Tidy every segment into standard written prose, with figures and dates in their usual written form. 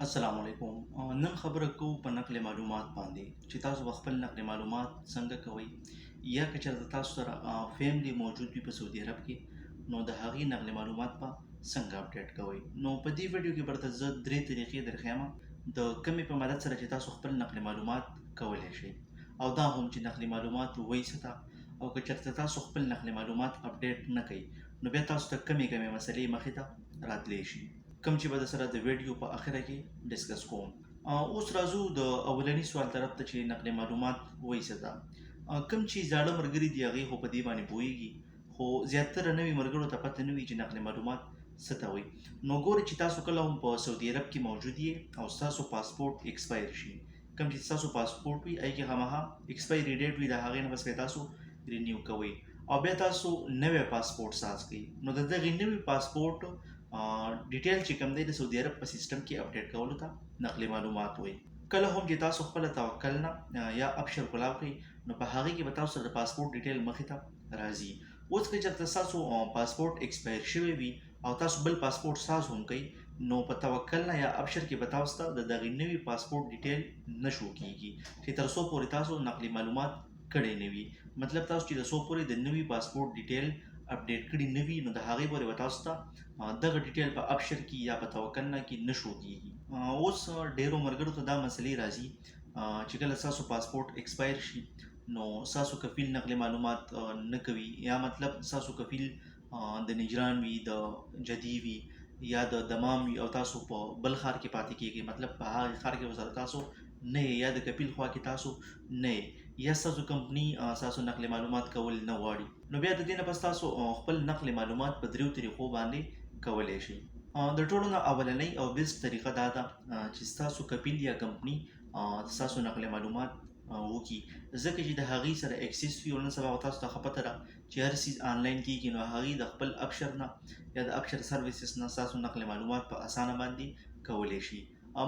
السلام علیکم. نن خبره کوو په نقل معلومات باندې چې تاسو به خپل نقل معلومات څنګه کوئ یا که چېرته تاسو سره فیملی موجود وي په سعودي عرب کې نو د هغې نقل معلومات به څنګه اپډیټ کوئ. نو په دې ویډیو کې برته زه درې طریقې درښیم د کمې په مدد سره چې تاسو خپل نقل معلومات کولی شئ او دا هم چې نقل معلومات وایي څه ته او که چېرته تاسو خپل نقل معلومات اپډیټ نه کوئ نو بیا تاسو ته کمې مسلې مخې ته راتلی شي کوم چې به در سره د ویډیو په اخره کې ډسکس کوم. اوس راځو د اولني سوال طرف ته چې نقل معلومات وایي څه ته. کوم چې زاړه ملګري دي هغې خو په دې باندې پوهېږي خو زیاتره نوي ملګرو ته پته نه وي چې نقل معلومات څه ته وایي. نو ګورئ چې تاسو کله هم په سعودي عرب کې موجود یې او ستاسو پاسپورټ ایکسپایر شي کوم چې ستاسو پاسپورټ وي هغې کې خامخا ایکسپایري ډیټ وي د هغې نه بس بیا تاسو رینیو کوئ او بیا تاسو نوی پاسپورټ ساز کوئ نو د دغې نوي پاسپورټ ډیټیل چې کوم دی د سعودي عرب په سیستم کې اپډیټ کولو ته نقل معلومات وایي. کله هم چې تاسو خپله توکل نه یا ابشر کلاو کوئ نو په هغې کې به تاسو سره د پاسپورټ ډیټیل مخې ته راځي. اوس که چېرته ستاسو پاسپورټ ایکسپایر شوی وي او تاسو بل پاسپورټ ساز هم کوئ نو په توکل نه یا ابشر کې به تاسو ته د دغې نوي پاسپورټ ډیټیل نه شو کېږي چې تر څو پورې تاسو نقلي معلومات کړی نه وي. مطلب تاسو چې د څو پورې د نوي پاسپورټ ډیټیل اپډیټ کړي نه وي نو د هغې پورې به تاسو ته دغه ډیټیل په ابشر کې یا په توکل نه کې نه شو کېږي. اوس ډېرو ملګرو ته دا مسلې راځي چې کله ستاسو پاسپورټ ایکسپایر شي نو ستاسو کفیل نقل معلومات نه کوي یا مطلب ستاسو کفیل د نجران وي د جدي وي یا د دمام وي او تاسو په بل ښار کې پاتې کېږئ مطلب په هغه ښار کې ورسره تاسو نه یا د کفیل خوا کې تاسو نه یا ستاسو کمپني ستاسو نقل معلومات کول نه غواړي نو بیا د دې نه پس تاسو خپل نقل معلومات په دریو طریقو باندې کولی شئ. د ټولو نه اولنۍ او بیسټ طریقه دا ده چې ستاسو کفیل یا کمپني ستاسو نقل معلومات وکړي ځکه چې د هغې سره اکسس وي او نن سبا تاسو ته ښه پته ده چې هر څیز آنلاین کېږي نو هغې د خپل ابشر نه یا د ابشر سروسز نه ستاسو نقل معلومات په اسانه باندې کولی شي.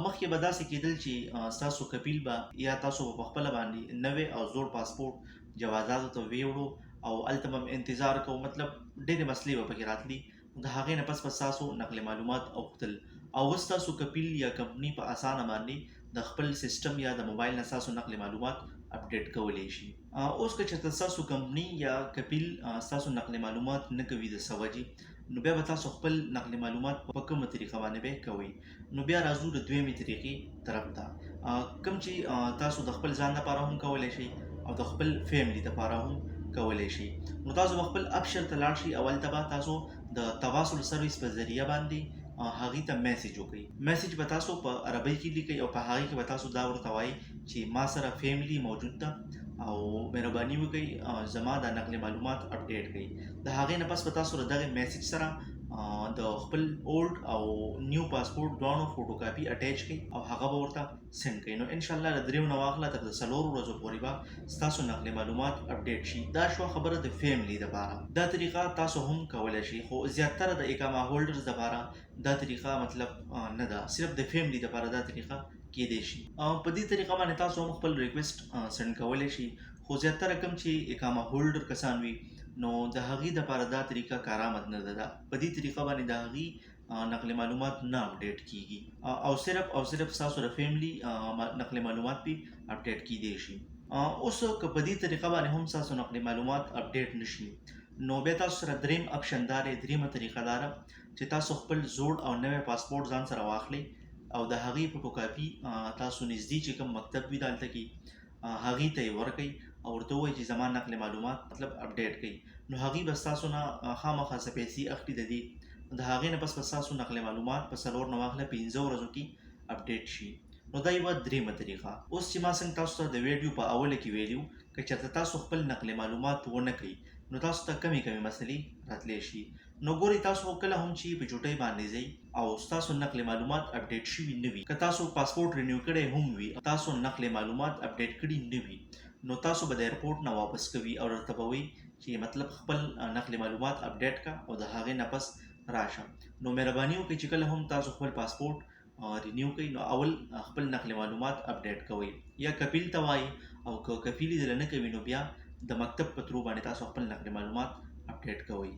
مخکې به داسې کېدل چې ستاسو کفیل به یا تاسو به په خپله باندې نوی او زوړ پاسپورټ جوازاتو ته ویوړو او هلته به انتظار کوو مطلب ډېرې مسلې به پکې راتلي د هغې نه پس به ستاسو نقل معلومات اوښتل او اوس ستاسو کفیل یا کمپني په اسانه باندې د خپل سیسټم یا د موبایل نه ستاسو نقل معلومات اپډیټ کولی شي. اوس که چېرته ستاسو کمپني یا کفیل ستاسو نقل معلومات نه کوي د څه وجې نو بیا به تاسو خپل نقل معلومات په کومه طریقه باندې به کوئ. نو بیا راځو د دویمې طریقې طرف ته کوم چې تاسو د خپل ځان لپاره هم کولی شئ او د خپل فیملی لپاره هم کولی شئ. نو تاسو به خپل ابشر ته لاړ شئ او هلته به تاسو د تواصل سروس په ذریعه باندې هغې ته میسیج وکړئ. میسیج به تاسو په عربۍ کې لیکئ او په هغې کې به تاسو دا ورته وایئ چې ما سره فیملی موجود ده او مهرباني وکړئ زما دا نقل معلومات اپډیټ کړئ. د هغې نه پس به تاسو د دغې میسیج سره د خپل اولډ او نیو پاسپورټ دواړو فوټوکاپي اټیچ کړئ او هغه به ورته سینډ کړئ. نو انشاءالله له دریو نه واخله تر د څلورو ورځو پورې به ستاسو نقل معلومات اپډیټ شي. دا شوه خبره د فیملی دپاره. دا طریقه تاسو هم کولی شئ خو زیاتره د اقامه هولډرز دپاره دا طریقه مطلب نه ده صرف د فیملی دپاره دا طریقه کېدی شي. په دې طریقه باندې تاسو هم خپل ریکویسټ سینډ کولی شئ خو زیاتره کوم چې اقامه هولډر کسان وي نو د هغې دپاره دا طریقه کارآمد نه ده. په دې طریقه باندې د هغې نقل معلومات نه اپډیټ کېږي او صرف او صرف ستاسو د فیملی نقل معلومات پې اپډیټ کېدی شي. اوس که په دې طریقه باندې هم ستاسو نقل معلومات اپډیټ نه شي نو بیا تاسو سره دریم اپشن دا دی دریمه طریقه دا ده چې تاسو خپل زوړ او نوی پاسپورټ ځان سره واخلئ او د هغې فوټوکاپي تاسو نږدې چې کوم مکتب وي دلته کې هغې ته یې ورکئ او ورته ووایئ چې زما نقل معلومات مطلب اپډیټ کړئ نو هغې به ستاسو نه خامخا څه پیسې اخلي د دې د هغې نه پس به ستاسو نقل معلومات په څلور نه واخله 15 ورځو کې اپډیټ شي. نو دا یوه دریمه طریقه. اوس چې ما څنګه تاسو ته د ویډیو په اوله کې ویلي وو که چېرته تاسو خپل نقل معلومات ونه کړئ نو تاسو ته کمې مسلې راتلی شي. نو ګورئ تاسو کله هم چې په چوټۍ باندې ځئ او ستاسو نقل معلومات اپډیټ شوي نه وي که تاسو پاسپورټ رینیو کړی هم وي تاسو نقل معلومات اپډیټ کړي نه وي نو تاسو به د ایرپورټ نه واپس کوي او درته به وایي چې مطلب خپل نقل معلومات اپډیټ کا او د هغې نه پس راشه. نو مهرباني وکړئ چې کله هم تاسو خپل پاسپورټ رینیو کوئ نو اول خپل نقل معلومات اپډیټ کوئ یا کفیل ته وایي او که کفیل یې دله نه کوي نو بیا د مکتب په ترو باندې تاسو خپل نقل معلومات اپډیټ کوئ.